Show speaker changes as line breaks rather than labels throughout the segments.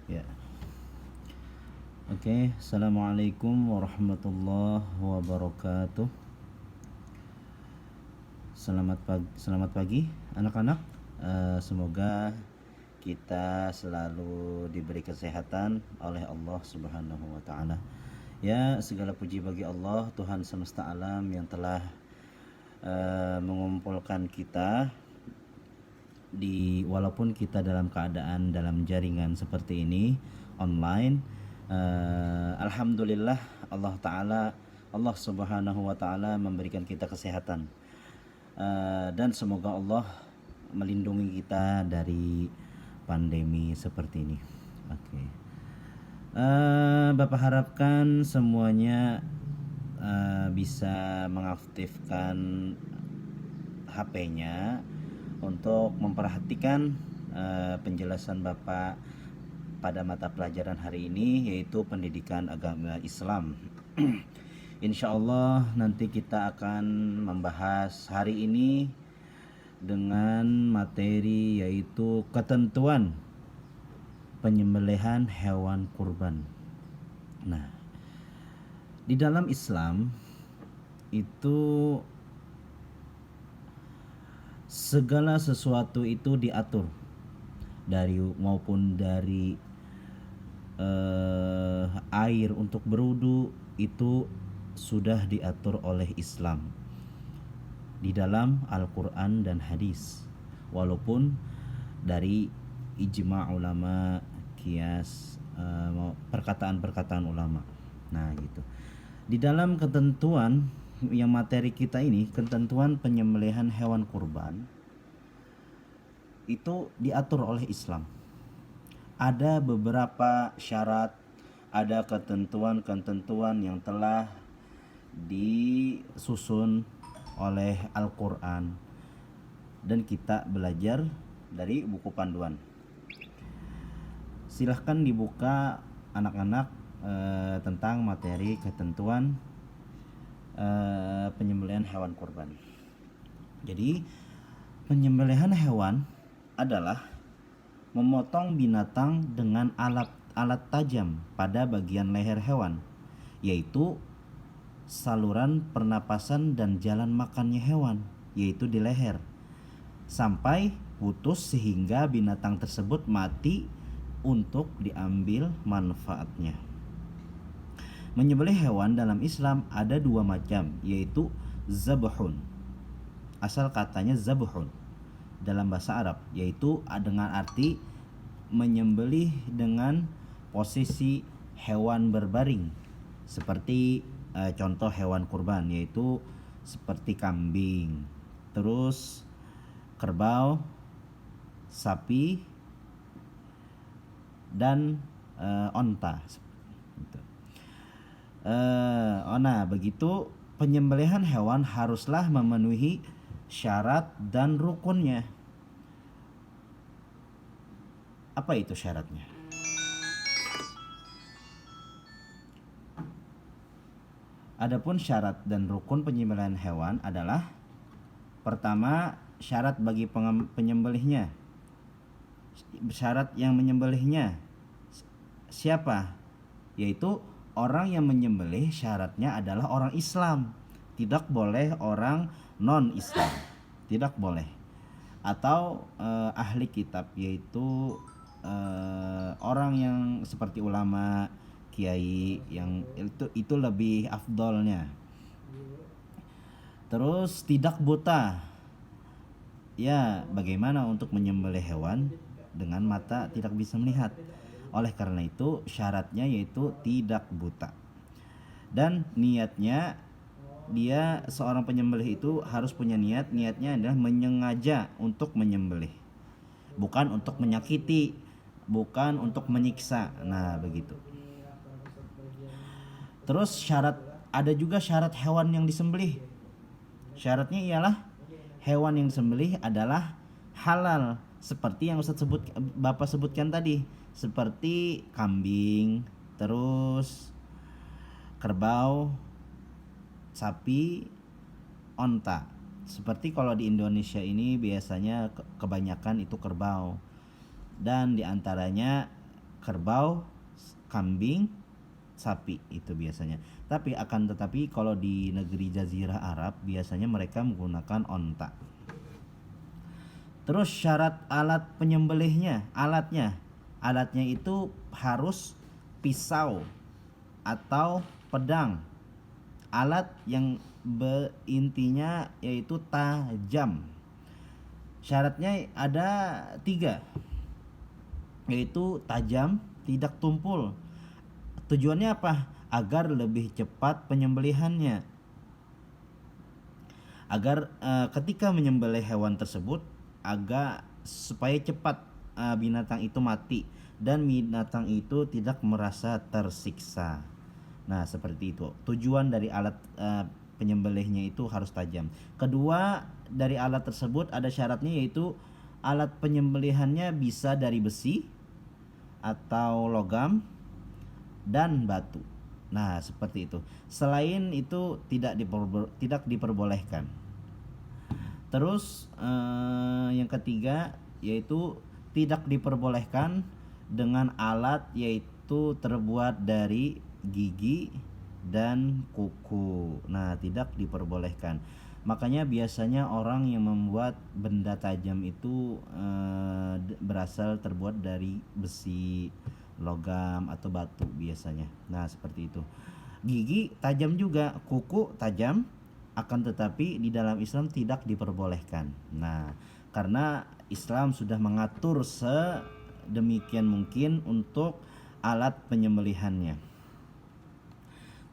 Ya. Oke, Assalamualaikum warahmatullahi wabarakatuh. Selamat pagi anak-anak. Semoga kita selalu diberi kesehatan oleh Allah Subhanahu wa taala. Ya, segala puji bagi Allah, Tuhan semesta alam yang telah mengumpulkan kita walaupun kita dalam keadaan dalam jaringan seperti ini online. Alhamdulillah Allah Subhanahu wa taala memberikan kita kesehatan, dan semoga Allah melindungi kita dari pandemi seperti ini. Oke. Bapak harapkan semuanya bisa mengaktifkan HP-nya untuk memperhatikan penjelasan Bapak pada mata pelajaran hari ini, yaitu pendidikan agama Islam. Insya Allah nanti kita akan membahas hari ini dengan materi yaitu ketentuan penyembelihan hewan kurban. Nah, di dalam Islam itu segala sesuatu itu diatur maupun dari air untuk berwudu itu sudah diatur oleh Islam di dalam Al-Quran dan hadis, walaupun dari ijma' ulama, kias, perkataan-perkataan ulama. Nah gitu. Di dalam ketentuan yang materi kita ini, ketentuan penyembelihan hewan kurban itu diatur oleh Islam. Ada beberapa syarat, ada ketentuan-ketentuan yang telah disusun oleh Al-Quran, dan kita belajar dari buku panduan. Silahkan dibuka anak-anak tentang materi ketentuan penyembelihan hewan kurban. Jadi penyembelihan hewan adalah memotong binatang dengan alat tajam pada bagian leher hewan, yaitu saluran pernapasan dan jalan makannya hewan, yaitu di leher, sampai putus sehingga binatang tersebut mati untuk diambil manfaatnya. Menyembelih hewan dalam Islam ada dua macam, yaitu zabhun. Asal katanya zabhun dalam bahasa Arab, yaitu dengan arti menyembelih dengan posisi hewan berbaring, seperti contoh hewan kurban, yaitu seperti kambing, terus kerbau, sapi, dan onta. Nah begitu, penyembelihan hewan haruslah memenuhi syarat dan rukunnya. Apa itu syaratnya? Adapun syarat dan rukun penyembelihan hewan adalah: pertama, syarat bagi penyembelihnya. Syarat yang menyembelihnya siapa? Yaitu orang yang menyembelih, syaratnya adalah orang Islam. Tidak boleh orang non-Islam, tidak boleh. Atau ahli kitab, yaitu orang yang seperti ulama, kiai, yang itu lebih afdolnya. Terus tidak buta. Ya, bagaimana untuk menyembelih hewan dengan mata tidak bisa melihat? Oleh karena itu syaratnya yaitu tidak buta. Dan niatnya, dia seorang penyembelih itu harus punya niatnya adalah menyengaja untuk menyembelih, bukan untuk menyakiti, bukan untuk menyiksa. Nah begitu. Terus ada juga syarat hewan yang disembelih. Syaratnya ialah hewan yang disembelih adalah halal, seperti yang Bapak sebutkan tadi, seperti kambing, terus kerbau, sapi, onta. Seperti kalau di Indonesia ini biasanya kebanyakan itu kerbau, dan diantaranya kerbau, kambing, sapi itu biasanya. Tetapi kalau di negeri Jazirah Arab biasanya mereka menggunakan onta. Terus syarat alat penyembelihnya, alatnya itu harus pisau atau pedang. Alat yang intinya yaitu tajam. Syaratnya ada 3, yaitu tajam, tidak tumpul. Tujuannya apa? Agar lebih cepat penyembelihannya. Agar ketika menyembelih hewan tersebut supaya cepat binatang itu mati dan binatang itu tidak merasa tersiksa. Nah, seperti itu. Tujuan dari alat penyembelihnya itu harus tajam. Kedua, dari alat tersebut ada syaratnya, yaitu alat penyembelihannya bisa dari besi atau logam dan batu. Nah, seperti itu. Selain itu tidak diperbolehkan. Terus yang ketiga yaitu tidak diperbolehkan dengan alat yaitu terbuat dari gigi dan kuku. Nah, tidak diperbolehkan. Makanya biasanya orang yang membuat benda tajam itu terbuat dari besi, logam atau batu biasanya. Nah, seperti itu. Gigi tajam juga, kuku tajam, akan tetapi di dalam Islam tidak diperbolehkan. Nah, karena Islam sudah mengatur sedemikian mungkin untuk alat penyembelihannya.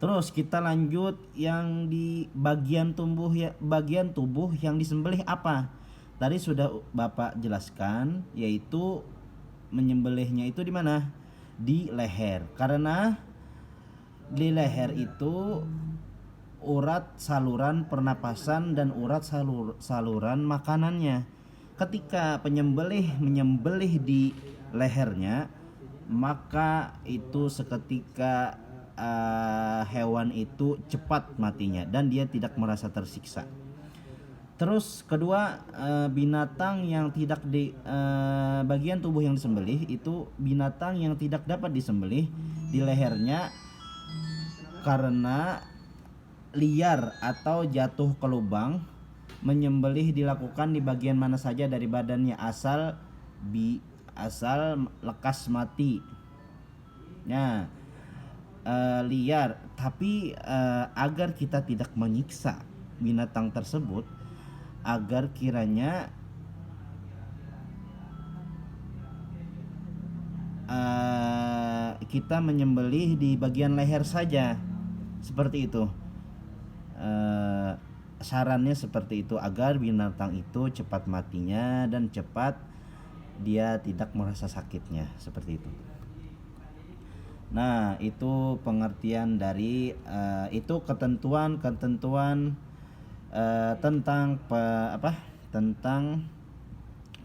Terus kita lanjut yang di bagian tubuh yang disembelih apa? Tadi sudah Bapak jelaskan, yaitu menyembelihnya itu di mana? Di leher. Karena di leher itu urat saluran pernapasan dan urat saluran makanannya. Ketika penyembelih menyembelih di lehernya, maka itu seketika hewan itu cepat matinya dan dia tidak merasa tersiksa. Terus kedua, binatang yang tidak bagian tubuh yang disembelih itu binatang yang tidak dapat disembelih di lehernya karena liar atau jatuh ke lubang. Menyembelih dilakukan di bagian mana saja dari badannya asal lekas mati. Nah, liar, tapi agar kita tidak menyiksa binatang tersebut, agar kiranya kita menyembelih di bagian leher saja, seperti itu. Sarannya seperti itu, agar binatang itu cepat matinya dan cepat dia tidak merasa sakitnya, seperti itu. Nah, itu pengertian dari itu ketentuan tentang tentang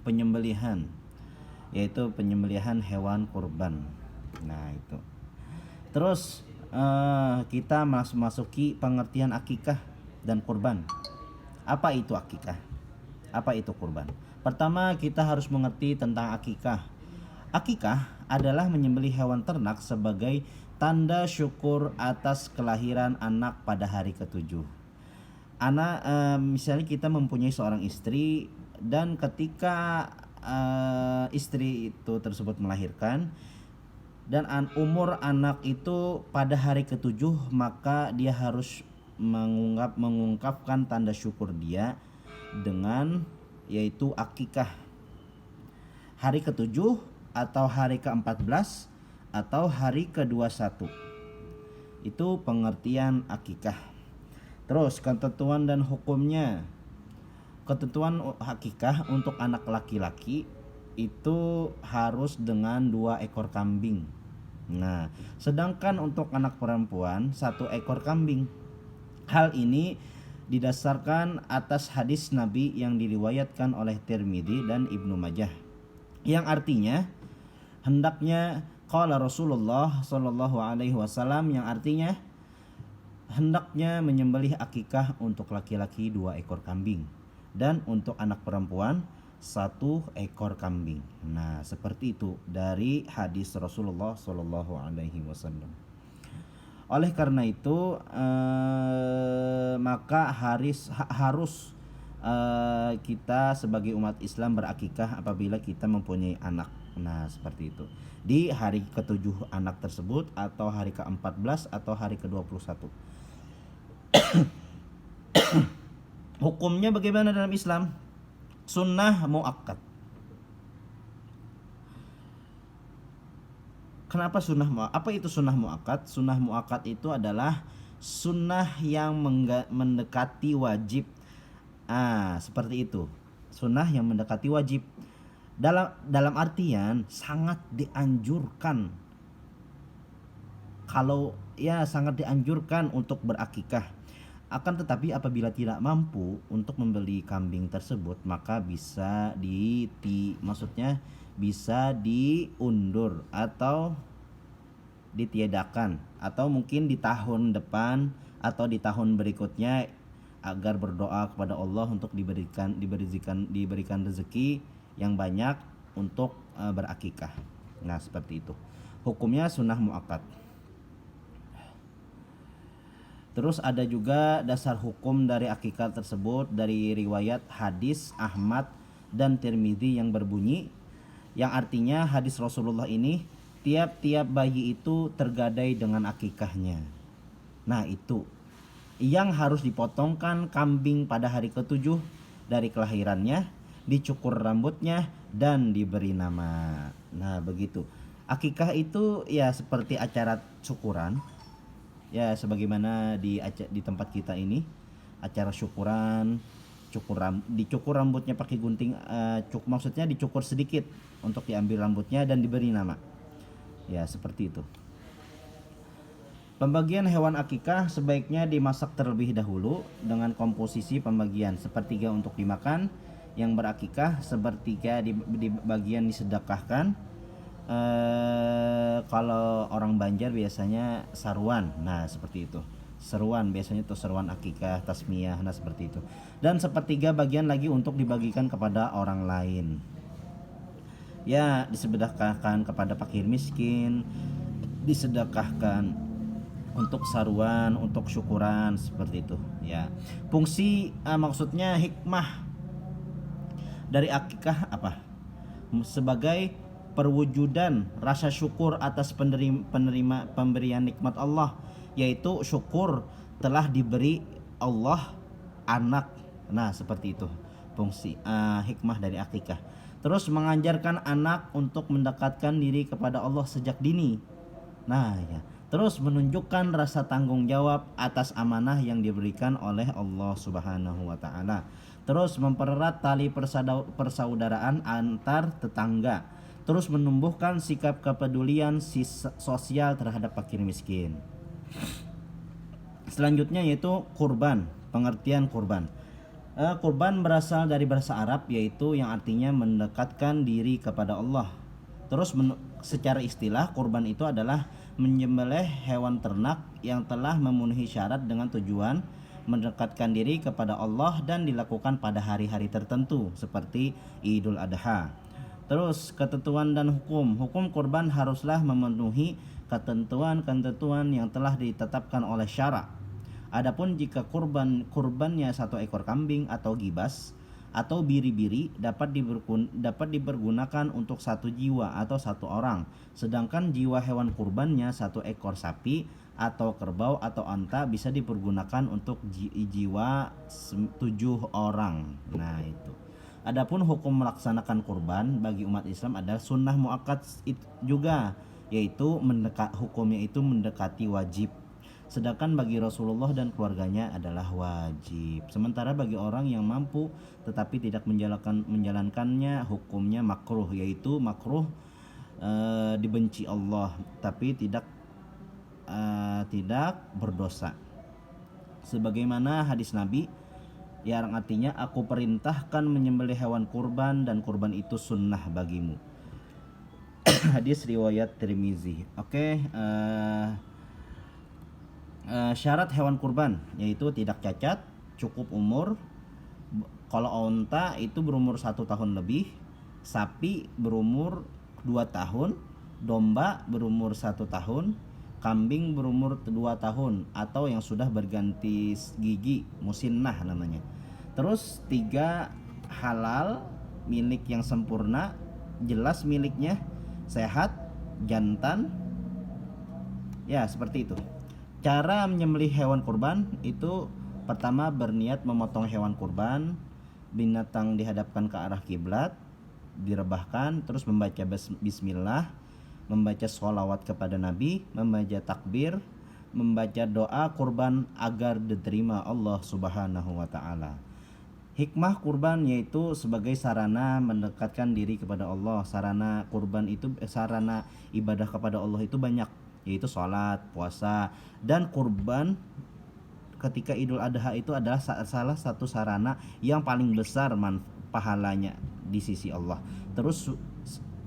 penyembelihan, yaitu penyembelihan hewan kurban. Nah, itu. Terus kita masuki pengertian akikah dan kurban. Apa itu akikah? Apa itu kurban? Pertama, kita harus mengerti tentang akikah. Akikah adalah menyembelih hewan ternak sebagai tanda syukur atas kelahiran anak pada hari ke-7. Misalnya kita mempunyai seorang istri, dan ketika istri itu tersebut melahirkan dan umur anak itu pada hari ke-7, maka dia harus mengungkapkan tanda syukur dia dengan yaitu akikah. Hari ke-7 atau hari ke-14 atau hari ke-21. Itu pengertian akikah. Terus ketentuan dan hukumnya. Ketentuan akikah untuk anak laki-laki itu harus dengan 2 ekor kambing. Nah, sedangkan untuk anak perempuan 1 ekor kambing. Hal ini didasarkan atas hadis Nabi yang diriwayatkan oleh Tirmidzi dan Ibnu Majah, yang artinya hendaknya qala Rasulullah sallallahu alaihi wasallam, yang artinya hendaknya menyembelih akikah untuk laki-laki 2 ekor kambing, dan untuk anak perempuan satu ekor kambing. Nah, seperti itu dari hadis Rasulullah Shallallahu Alaihi Wasallam. Oleh karena itu maka harus kita sebagai umat Islam berakikah apabila kita mempunyai anak. Nah, seperti itu. Di hari ke-7 anak tersebut atau hari ke-14 atau hari ke-21. Hukumnya bagaimana dalam Islam? Sunnah muakkad. Kenapa sunnah muakkad? Apa itu sunnah muakkad? Sunnah muakkad itu adalah sunnah yang mendekati wajib. Seperti itu. Sunnah yang mendekati wajib. Dalam artian sangat dianjurkan. Sangat dianjurkan untuk berakikah. Akan tetapi apabila tidak mampu untuk membeli kambing tersebut, maka bisa bisa diundur atau ditiadakan, atau mungkin di tahun depan atau di tahun berikutnya, agar berdoa kepada Allah untuk diberikan rezeki yang banyak untuk berakikah. Nah, seperti itu. Hukumnya sunnah muakkad. Terus ada juga dasar hukum dari akikah tersebut dari riwayat hadis Ahmad dan Tirmidzi yang berbunyi, yang artinya hadis Rasulullah ini, tiap-tiap bayi itu tergadai dengan akikahnya. Nah, itu yang harus dipotongkan kambing pada hari ke-7 dari kelahirannya, dicukur rambutnya dan diberi nama. Nah, begitu. Akikah itu ya seperti acara syukuran. Ya, sebagaimana di tempat kita ini acara syukuran, dicukur rambutnya pakai gunting, maksudnya dicukur sedikit untuk diambil rambutnya dan diberi nama. Ya, seperti itu. Pembagian hewan akikah sebaiknya dimasak terlebih dahulu dengan komposisi pembagian: sepertiga untuk dimakan yang berakikah, sepertiga di bagian disedekahkan. Kalau orang Banjar biasanya saruan. Nah, seperti itu. Seruan biasanya itu seruan akikah, tasmiyah. Nah, seperti itu. Dan sepertiga bagian lagi untuk dibagikan kepada orang lain. Ya, disedekahkan kepada fakir miskin, disedekahkan untuk saruan, untuk syukuran, seperti itu. Ya. Fungsi maksudnya hikmah dari akikah apa? Sebagai perwujudan rasa syukur atas pemberian nikmat Allah, yaitu syukur telah diberi Allah anak. Nah, seperti itu fungsi hikmah dari akikah. Terus mengajarkan anak untuk mendekatkan diri kepada Allah sejak dini. Nah, ya. Terus menunjukkan rasa tanggung jawab atas amanah yang diberikan oleh Allah Subhanahu wa taala. Terus mempererat tali persaudaraan antar tetangga. Terus menumbuhkan sikap kepedulian sosial terhadap fakir miskin. Selanjutnya yaitu kurban. Pengertian kurban. Kurban berasal dari bahasa Arab, yaitu yang artinya mendekatkan diri kepada Allah. Terus secara istilah, kurban itu adalah menyembelih hewan ternak yang telah memenuhi syarat dengan tujuan mendekatkan diri kepada Allah dan dilakukan pada hari-hari tertentu seperti Idul Adha. Terus ketentuan dan hukum. Hukum kurban haruslah memenuhi ketentuan-ketentuan yang telah ditetapkan oleh syara. Adapun jika kurbannya satu ekor kambing atau gibas atau biri-biri dapat dipergunakan untuk satu jiwa atau satu orang. Sedangkan jiwa hewan kurbannya satu ekor sapi atau kerbau atau unta bisa dipergunakan untuk jiwa 7 orang. Nah, itu. Adapun hukum melaksanakan kurban bagi umat Islam adalah sunnah muakkad juga, yaitu hukumnya itu mendekati wajib. Sedangkan bagi Rasulullah dan keluarganya adalah wajib. Sementara bagi orang yang mampu tetapi tidak menjalankannya, hukumnya makruh, yaitu makruh dibenci Allah tapi tidak berdosa. Sebagaimana hadis Nabi yang artinya, aku perintahkan menyembelih hewan kurban dan kurban itu sunnah bagimu. Hadis riwayat Tirmizi. Syarat hewan kurban yaitu tidak cacat, cukup umur, Kalau onta itu berumur 1 tahun lebih, sapi berumur 2 tahun, domba berumur 1 tahun, kambing berumur 2 tahun atau yang sudah berganti gigi, musinnah namanya. Terus 3 halal, milik yang sempurna, jelas miliknya, sehat, jantan. Ya, seperti itu. Cara menyembelih hewan kurban itu pertama berniat memotong hewan kurban, binatang dihadapkan ke arah kiblat, direbahkan, terus membaca bismillah, membaca sholawat kepada Nabi, membaca takbir, membaca doa kurban agar diterima Allah Subhanahu wa taala. Hikmah kurban yaitu sebagai sarana mendekatkan diri kepada Allah. Sarana kurban itu sarana ibadah kepada Allah itu banyak, yaitu sholat, puasa, dan kurban ketika Idul Adha itu adalah salah satu sarana yang paling besar pahalanya di sisi Allah. Terus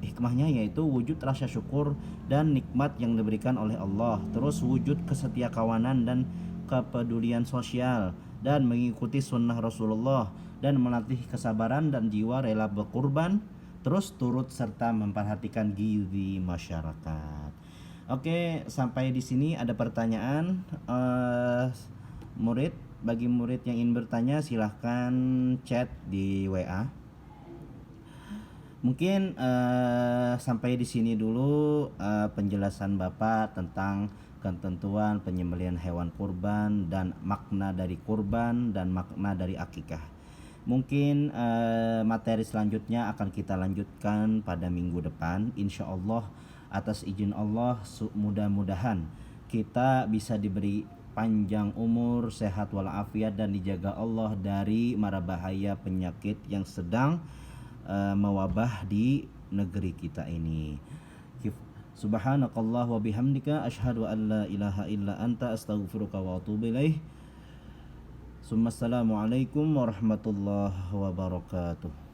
hikmahnya yaitu wujud rasa syukur dan nikmat yang diberikan oleh Allah. Terus wujud kesetiakawanan dan kepedulian sosial dan mengikuti sunnah Rasulullah dan melatih kesabaran dan jiwa rela berkurban. Terus turut serta memperhatikan gizi masyarakat. Oke, sampai di sini ada pertanyaan murid. Bagi murid yang ingin bertanya silahkan chat di WA. Mungkin sampai di sini dulu penjelasan Bapak tentang ketentuan penyembelihan hewan kurban dan makna dari kurban dan makna dari akikah. Mungkin materi selanjutnya akan kita lanjutkan pada minggu depan, insya Allah. Atas izin Allah, mudah-mudahan kita bisa diberi panjang umur, sehat walafiat, dan dijaga Allah dari mara bahaya penyakit yang sedang mewabah di negeri kita ini. Subhanakallah wa bihamdika asyhadu an la ilaha illa anta astaghfiruka wa atubu ilaih. Assalamualaikum warahmatullahi wabarakatuh.